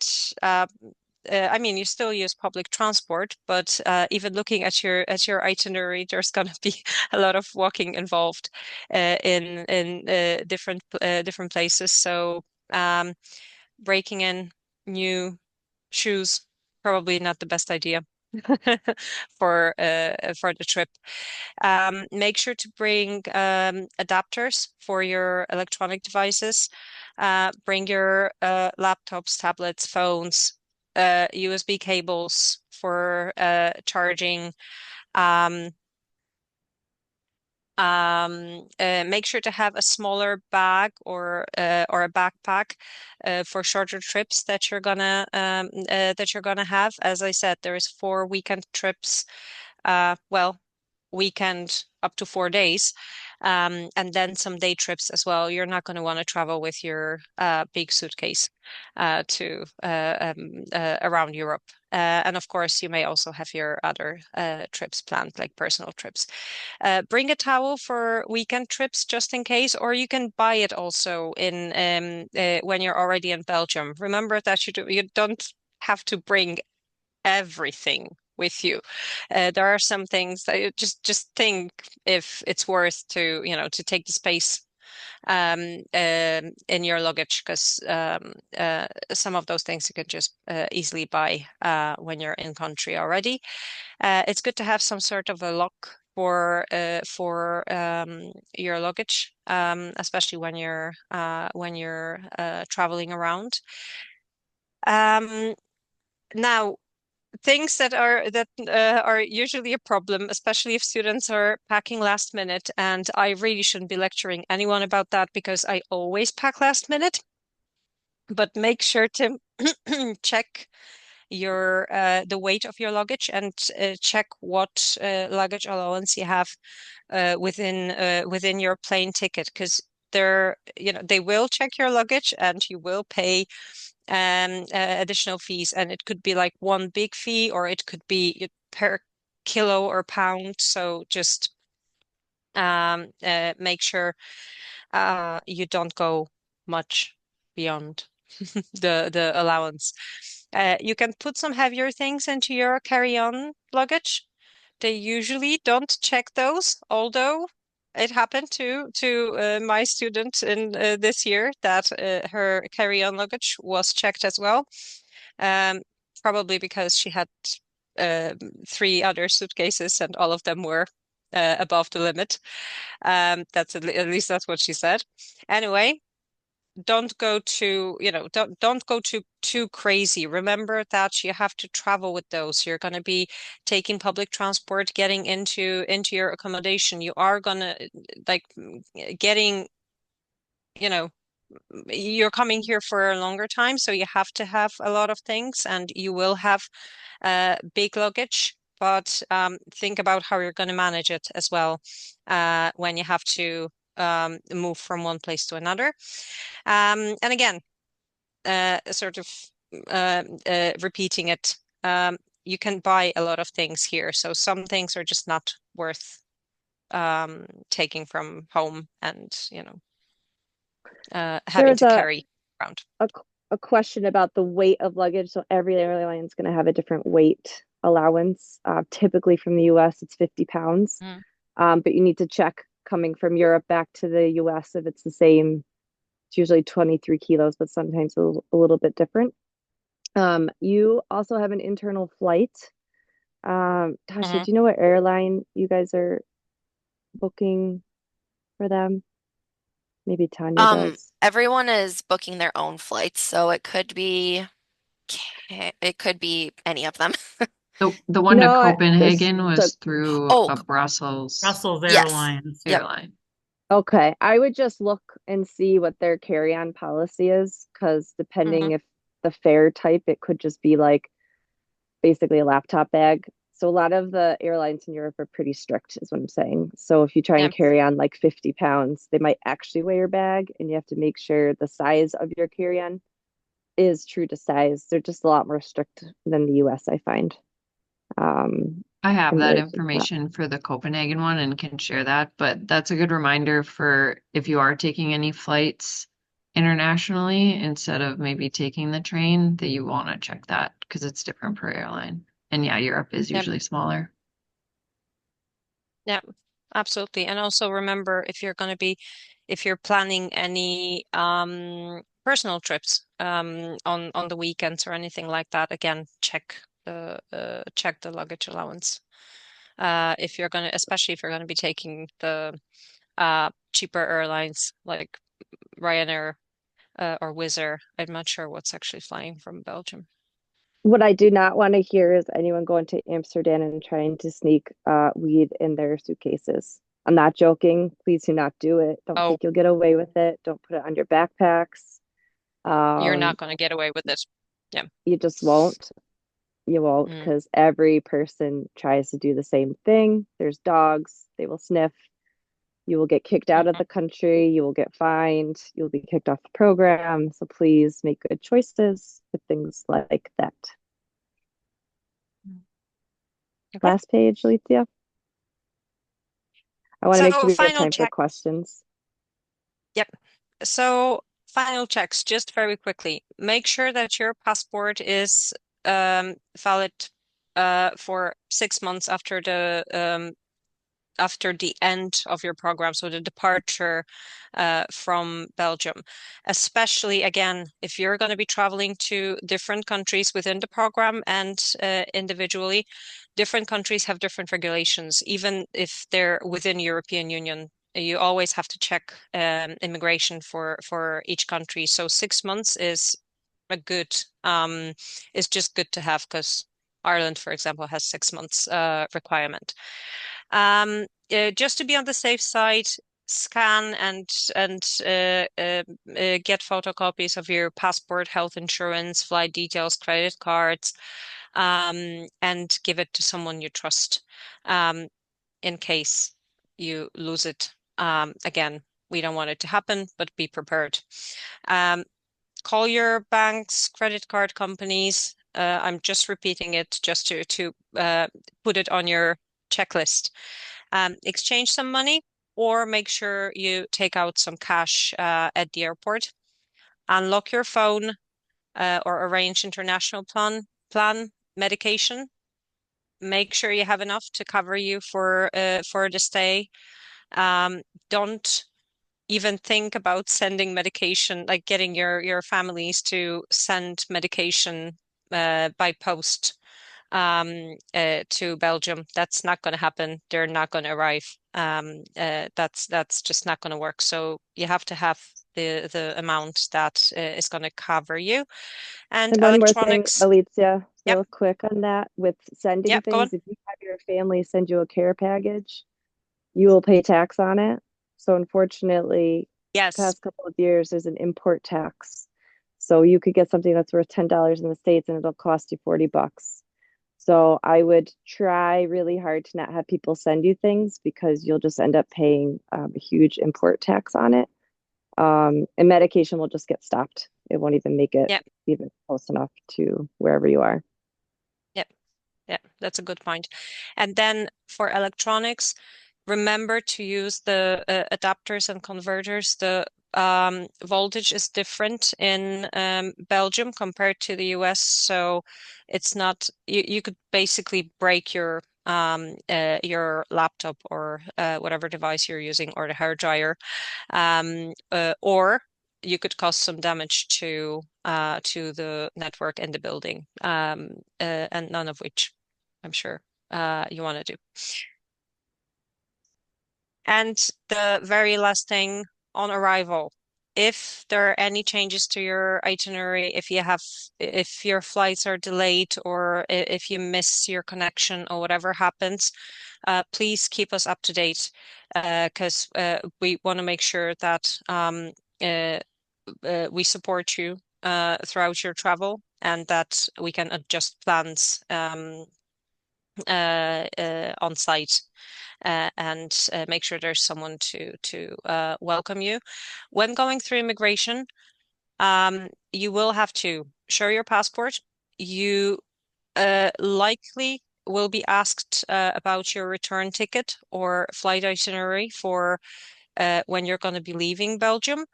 Speaker 1: I mean, you still use public transport, but even looking at your itinerary, there's going to be a lot of walking involved in different places. So breaking in new shoes probably not the best idea for the trip. Make sure to bring adapters for your electronic devices. Bring your laptops, tablets, phones, USB cables for charging. Um, make sure to have a smaller bag or a backpack for shorter trips that you're gonna have. As I said, there's 4 weekend trips. Well, weekend up to 4 days, and then some day trips as well. You're not going to want to travel with your big suitcase to around Europe. And of course, you may also have your other trips planned, like personal trips. Bring a towel for weekend trips just in case, or you can buy it also in when you're already in Belgium. Remember that you don't have to bring everything with you. There are some things that you just think if it's worth to take the space in your luggage because some of those things you can just easily buy when you're in country already. It's good to have some sort of a lock for your luggage, especially when you're traveling around. Um, Now, things that are usually a problem, especially if students are packing last minute, and I really shouldn't be lecturing anyone about that because I always pack last minute. But make sure to check your the weight of your luggage and check what luggage allowance you have within your plane ticket because they will check your luggage and you will pay additional fees, and it could be like one big fee or it could be per kilo or pound. So just make sure you don't go much beyond the allowance. You can put some heavier things into your carry-on luggage. They usually don't check those, although it happened to my student in this year that her carry-on luggage was checked as well. Um, Probably because she had uh, 3 other suitcases and all of them were above the limit. That's at least that's what she said. Anyway, don't go don't go too crazy. Remember that you have to travel with those. You're going to be taking public transport, getting into your accommodation. You are going to like getting, you know, you're coming here for a longer time, so you have to have a lot of things, and you will have big luggage. But think about how you're going to manage it as well when you have to move from one place to another. And again, sort of repeating it, you can buy a lot of things here. So some things are just not worth taking from home and,
Speaker 3: There
Speaker 1: having
Speaker 3: was
Speaker 1: to carry around.
Speaker 3: a, a question about the weight of luggage. So every airline is going to have a different weight allowance. Typically from the US, it's 50 pounds.
Speaker 1: Mm.
Speaker 3: But you need to check coming from Europe back to the US if it's the same. It's usually 23 kilos, but sometimes a little bit different. You also have an internal flight. Tasha,
Speaker 1: Mhm.
Speaker 3: do you know what airline you guys are booking for them? Maybe Tanya does.
Speaker 2: Everyone is booking their own flights, so it could be any of them.
Speaker 4: The one to
Speaker 3: No, this
Speaker 4: Copenhagen
Speaker 3: so
Speaker 4: was through
Speaker 2: Oh,
Speaker 4: a Brussels
Speaker 5: Brussels
Speaker 2: yes.
Speaker 5: Airlines.
Speaker 2: Yep.
Speaker 4: airline.
Speaker 3: okay. I would just look and see what their carry-on policy is, because depending
Speaker 1: Mhm.
Speaker 3: if the fair type, it could just be like basically a laptop bag. So a lot of the airlines in Europe are pretty strict, is what I'm saying. So if you try
Speaker 1: Yeah.
Speaker 3: and carry on like 50 pounds, they might actually weigh your bag, and you have to make sure the size of your carry-on is true to size. They're just a lot more strict than the US, I find. Um,
Speaker 6: I have
Speaker 3: in
Speaker 6: that
Speaker 3: relation to that.
Speaker 6: information for the Copenhagen one and can share that, but that's a good reminder for if you are taking any flights internationally instead of maybe taking the train, that you want to check that because it's different per airline. And yeah, Europe is
Speaker 1: Yeah.
Speaker 6: usually smaller.
Speaker 1: Yeah, absolutely. And also remember if you're planning any personal trips on the weekends or anything like that, again, check the luggage allowance. If you're gonna Especially if you're gonna be taking the cheaper airlines like Ryanair or Wizz Air. I'm not sure what's actually flying from Belgium.
Speaker 3: What I do not want to hear is anyone going to Amsterdam and trying to sneak weed in their suitcases. I'm not joking. Please do not do it. Don't
Speaker 1: Oh,
Speaker 3: think you'll get away with it. Don't put it on your backpacks.
Speaker 1: you're not
Speaker 3: Um,
Speaker 1: gonna get away with it. Yeah.
Speaker 3: you just won't. You won't
Speaker 1: Mm.
Speaker 3: because every person tries to do the same thing. There's dogs, they will sniff. You will get kicked out of
Speaker 1: Mhm.
Speaker 3: the country. You will get fined. You'll be kicked off the program. So please make good choices with things like that.
Speaker 1: Okay.
Speaker 3: Last page, Alicia. I want to make
Speaker 1: So
Speaker 3: sure we have
Speaker 1: final
Speaker 3: time for
Speaker 1: check.
Speaker 3: questions.
Speaker 1: Yep. So final checks, just very quickly. Make sure that your passport is valid for 6 months after the end of your program, so the departure from Belgium. Especially, again, if you're going to be traveling to different countries within the program and individually, different countries have different regulations, even if they're within European Union. You always have to check immigration for each country. So 6 months a good is just good to have because Ireland, for example, has 6 months requirement. Just to be on the safe side, scan and get photocopies of your passport, health insurance, flight details, credit cards, and give it to someone you trust in case you lose it. Again, we don't want it to happen, but be prepared. Um, Call your banks, credit card companies. I'm just repeating it just to put it on your checklist. Exchange some money or make sure you take out some cash at the airport. Unlock your phone or arrange international plan medication. Make sure you have enough to cover you for the stay. Don't even think about sending medication, like getting your families to send medication by post to Belgium. That's not going to happen. They're not going to arrive. That's just not going to work. So you have to have the amount that is going to cover you. And
Speaker 3: And one more thing,
Speaker 1: electronics.
Speaker 3: Alicia,
Speaker 1: Yep,
Speaker 3: real quick on that. With sending
Speaker 1: yep, go on.
Speaker 3: things, if you have your family send you a care package, you will pay tax on it. So unfortunately, the
Speaker 1: Yes.
Speaker 3: past couple of years, there's an import tax. So you could get something that's worth $10 in the States and it'll cost you $40. So I would try really hard to not have people send you things because you'll just end up paying a huge import tax on it. And medication will just get stopped. It won't even make it
Speaker 1: Yep,
Speaker 3: even close enough to wherever you are.
Speaker 1: yep, yep. That's a good point. And then for electronics, remember to use the adapters and converters. The voltage is different in Belgium compared to the US, so it's not you could basically break your laptop or whatever device you're using or the hair dryer, or you could cause some damage to the network in the building, and none of which I'm sure you want to do. And the very last thing on arrival, if there are any changes to your itinerary, if your flights are delayed or if you miss your connection or whatever happens, please keep us up to date because we want to make sure that uh, we support you throughout your travel, and that we can adjust plans on site and make sure there's someone to welcome you. When going through immigration, you will have to show your passport. You likely will be asked about your return ticket or flight itinerary for when you're going to be leaving Belgium.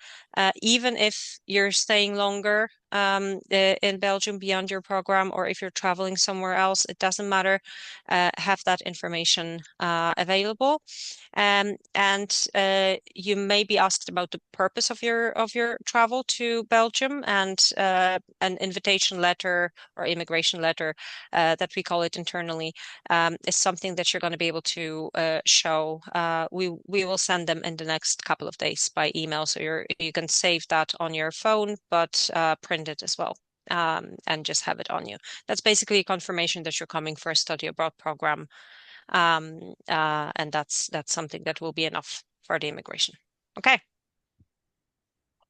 Speaker 1: Even if you're staying longer in Belgium beyond your program, or if you're traveling somewhere else, it doesn't matter. Have that information available. And you may be asked about the purpose of your travel to Belgium, and an invitation letter or immigration letter that we call it internally is something that you're going to be able to show. We will send them in the next couple of days by email, so you can save that on your phone, but print it as well. And just have it on you. That's basically a confirmation that you're coming for a study abroad program. And that's something that will be enough for the immigration. Okay.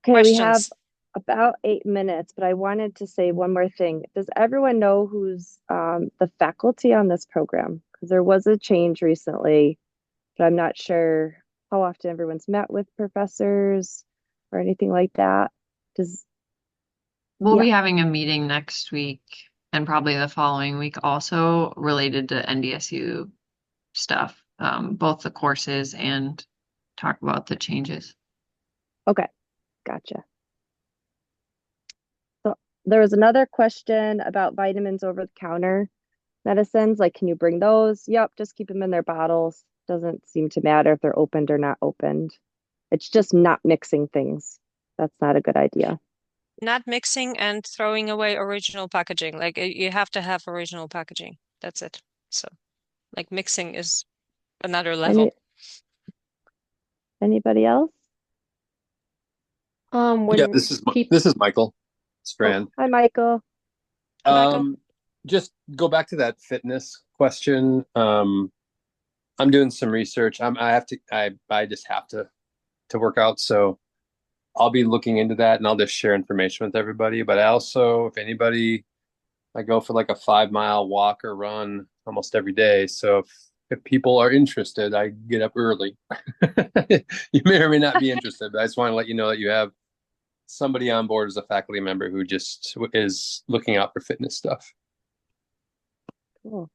Speaker 3: Okay, we have
Speaker 1: Questions?
Speaker 3: about 8 minutes, but I wanted to say one more thing. Does everyone know who's the faculty on this program? Because there was a change recently, but I'm not sure how often everyone's met with professors or anything like that. Does,
Speaker 6: We'll
Speaker 3: yeah,
Speaker 6: be having a meeting next week and probably the following week also related to NDSU stuff, both the courses and talk about the changes.
Speaker 3: okay, gotcha. So there was another question about vitamins over the counter medicines. Like, can you bring those? Yep, just keep them in their bottles. Doesn't seem to matter if they're opened or not opened. It's just not mixing things. That's not a good idea.
Speaker 1: Not mixing and throwing away original packaging. Like you have to have original packaging. That's it. So like mixing is another
Speaker 3: Any
Speaker 1: level.
Speaker 3: anybody else?
Speaker 7: Yeah,
Speaker 8: When people,
Speaker 7: this is Michael
Speaker 3: Oh,
Speaker 7: Strand.
Speaker 3: hi, Michael.
Speaker 1: Hi, Michael.
Speaker 7: Just go back to that fitness question. I'm doing some research. I just have to work out, so I'll be looking into that and I'll just share information with everybody. But I also, if anybody, I go for like a 5 mile walk or run almost every day. So if people are interested, I get up early. You may or may not be interested, but I just want to let you know that you have somebody on board as a faculty member who just is looking out for fitness stuff.
Speaker 3: Cool.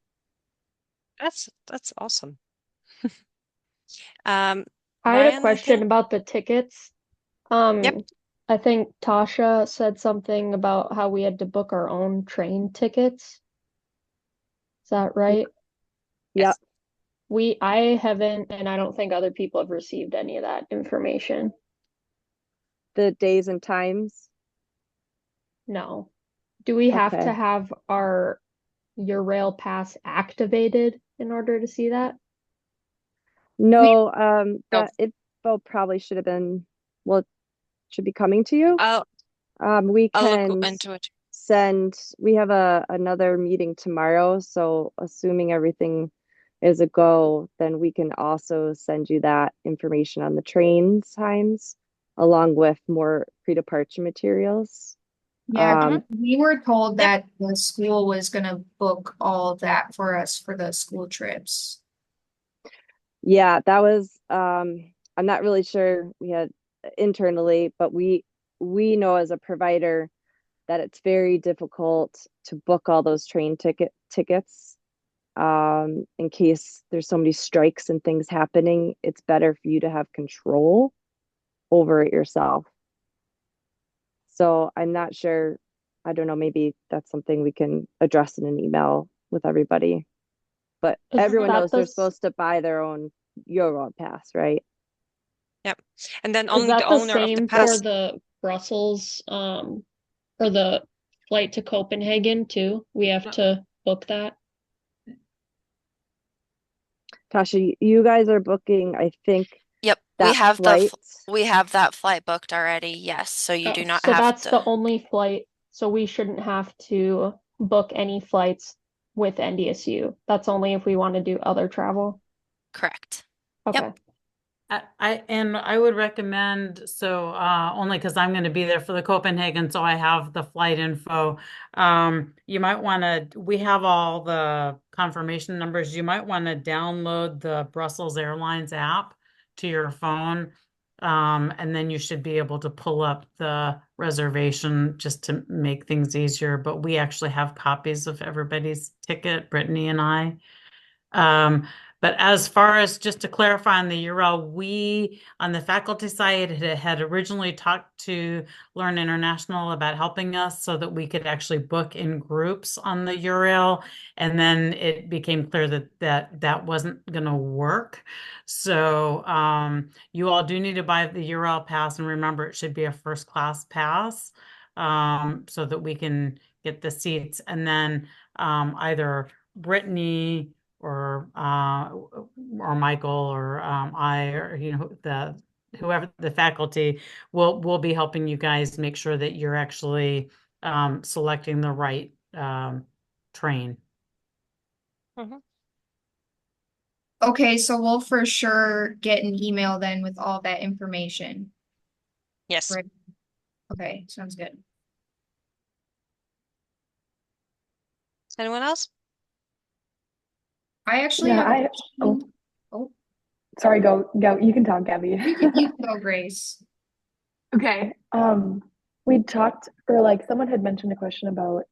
Speaker 1: That's awesome.
Speaker 8: I had a
Speaker 1: Ryan,
Speaker 8: question
Speaker 1: anything?
Speaker 8: about the tickets.
Speaker 1: Yep.
Speaker 8: I think Tasha said something about how we had to book our own train tickets. Is that right?
Speaker 3: Yep.
Speaker 1: Yes.
Speaker 8: I haven't, and I don't think other people have received any of that information.
Speaker 3: The days and times.
Speaker 8: No. Do we have to
Speaker 3: Okay.
Speaker 8: have your rail pass activated in order to see that?
Speaker 3: No,
Speaker 1: No,
Speaker 3: that info probably should have been, well, it should be coming to you.
Speaker 1: I'll
Speaker 3: We
Speaker 1: I'll look
Speaker 3: can
Speaker 1: into it.
Speaker 3: we have another meeting tomorrow, so assuming everything is a go, then we can also send you that information on the train times along with more pre-departure materials.
Speaker 9: Yeah,
Speaker 3: Um,
Speaker 9: we were told
Speaker 1: Yep.
Speaker 9: that the school was gonna book all of that for us for the school trips.
Speaker 3: yeah, that was I'm not really sure we had internally, but we know as a provider that it's very difficult to book all those train tickets in case there's so many strikes and things happening. It's better for you to have control over it yourself. So I'm not sure. I don't know, maybe that's something we can address in an email with everybody. But
Speaker 8: Is
Speaker 3: everyone
Speaker 8: that
Speaker 3: knows they're
Speaker 8: the
Speaker 3: supposed to buy their own Euro pass, right?
Speaker 1: Yep. And then
Speaker 8: is
Speaker 1: only the
Speaker 8: that the
Speaker 1: owner of the
Speaker 8: same for
Speaker 1: pass.
Speaker 8: the Brussels or the flight to Copenhagen too? We have to book that.
Speaker 3: Tasha, you guys are booking, I think,
Speaker 2: Yep,
Speaker 3: that flight.
Speaker 2: we have that flight booked already. Yes, so you do
Speaker 8: Oh,
Speaker 2: not
Speaker 8: so
Speaker 2: have
Speaker 8: that's
Speaker 2: to.
Speaker 8: the only flight. So we shouldn't have to book any flights with NDSU. That's only if we want to do other travel.
Speaker 2: Correct. Yep.
Speaker 8: Okay.
Speaker 5: I would recommend only because I'm going to be there for the Copenhagen, so I have the flight info. You might want to. We have all the confirmation numbers. You might want to download the Brussels Airlines app to your phone, and then you should be able to pull up the reservation just to make things easier. But we actually have copies of everybody's ticket, Brittany and I. Um, but as far as just to clarify on the URL, we on the faculty side had originally talked to Learn International about helping us so that we could actually book in groups on the URL. And then it became clear that wasn't going to work. So you all do need to buy the URL pass, and remember it should be a first class pass so that we can get the seats. And then either Brittany or Michael or I or the whoever the faculty will be helping you guys make sure that you're actually selecting the right train.
Speaker 1: Mhm.
Speaker 9: Okay, so we'll for sure get an email then with all that information.
Speaker 1: Yes.
Speaker 9: Right. Okay, sounds good.
Speaker 1: Anyone else?
Speaker 9: I actually
Speaker 3: Yeah,
Speaker 9: have a
Speaker 3: oh,
Speaker 9: question. Oh,
Speaker 3: sorry, go. You can talk, Gabby.
Speaker 9: you can go, Grace.
Speaker 3: Okay. We talked, or like someone had mentioned a question about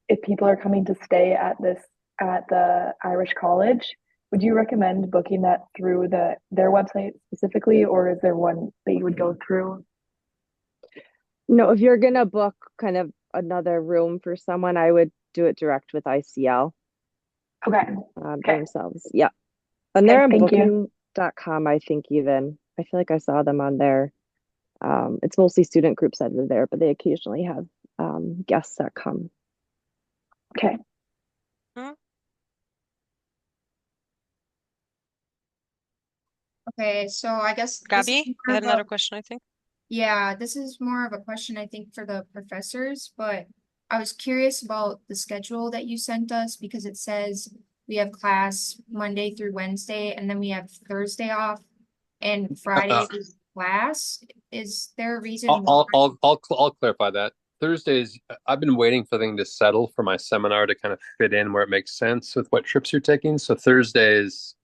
Speaker 3: if people are coming to stay at the Irish college. Would you recommend booking that through their website specifically, or is there one that you would go through? No, if you're gonna book kind of another room for someone, I would do it direct with ICL
Speaker 10: Okay. Okay.
Speaker 3: themselves. Yeah. And
Speaker 10: Okay,
Speaker 3: they're on
Speaker 10: thank you.
Speaker 3: booking.com, I think even. I feel like I saw them on there. It's mostly student groups that are there, but they occasionally have guests that come.
Speaker 10: Okay.
Speaker 1: Hmm?
Speaker 9: Okay, so I guess this is
Speaker 1: Gabby, you
Speaker 9: more
Speaker 1: had
Speaker 9: of a,
Speaker 1: another question, I think.
Speaker 9: yeah, this is more of a question I think for the professors, but I was curious about the schedule that you sent us because it says we have class Monday through Wednesday and then we have Thursday off and Friday is class. Is there a reason why?
Speaker 7: I'll clarify that. Thursdays, I've been waiting for things to settle for my seminar to kind of fit in where it makes sense with what trips you're taking. So Thursdays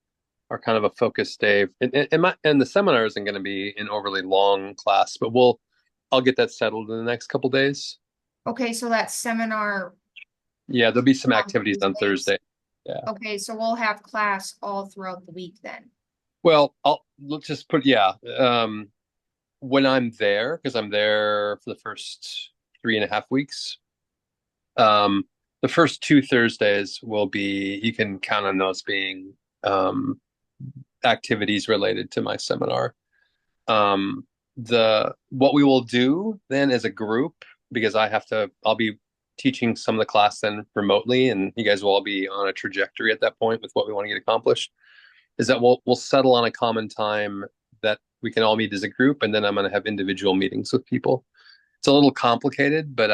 Speaker 7: are kind of a focus day. And the seminar isn't going to be an overly long class, but I'll get that settled in the next couple days.
Speaker 9: Okay, so that seminar
Speaker 7: Yeah, there'll be some
Speaker 9: on
Speaker 7: activities on
Speaker 9: Thursdays.
Speaker 7: Thursday. Yeah.
Speaker 9: Okay, so we'll have class all throughout the week then.
Speaker 7: Well, let's just put yeah. When I'm there, because I'm there for the first 3.5 weeks, um, the first two Thursdays will be, you can count on those being um, activities related to my seminar. The what we will do then as a group, because I'll be teaching some of the class then remotely, and you guys will all be on a trajectory at that point with what we want to get accomplished, is that we'll settle on a common time that we can all meet as a group, and then I'm going to have individual meetings with people. It's a little complicated, but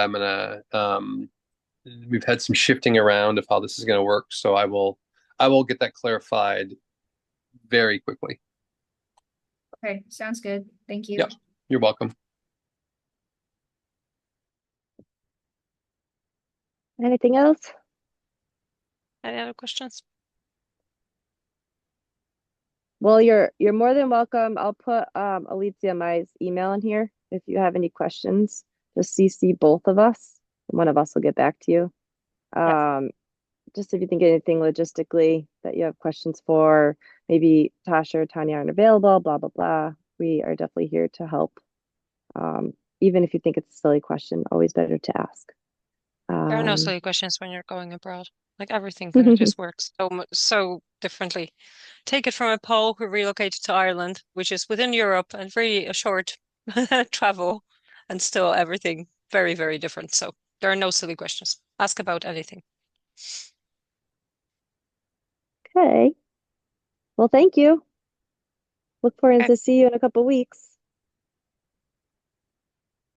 Speaker 7: we've had some shifting around of how this is going to work, so I will get that clarified very quickly.
Speaker 9: Okay, sounds good. Thank you.
Speaker 7: Yep, you're welcome.
Speaker 3: Anything else?
Speaker 1: Any other questions?
Speaker 3: Well, you're more than welcome. I'll put Alicia my email in here if you have any questions. Just CC both of us. One of us will get back to you. Just if you think anything logistically that you have questions for, maybe Tasha or Tanya aren't available, blah blah blah. We are definitely here to help. Even if you think it's a silly question, always better to ask.
Speaker 1: There are no silly questions when you're going abroad. Like everything kind of just works so differently. Take it from a Pole who relocated to Ireland, which is within Europe and really a short travel, and still everything very, very different. So there are no silly questions. Ask about anything.
Speaker 3: Okay. Well, thank you. Look forward
Speaker 1: Okay.
Speaker 3: to see you in a couple weeks.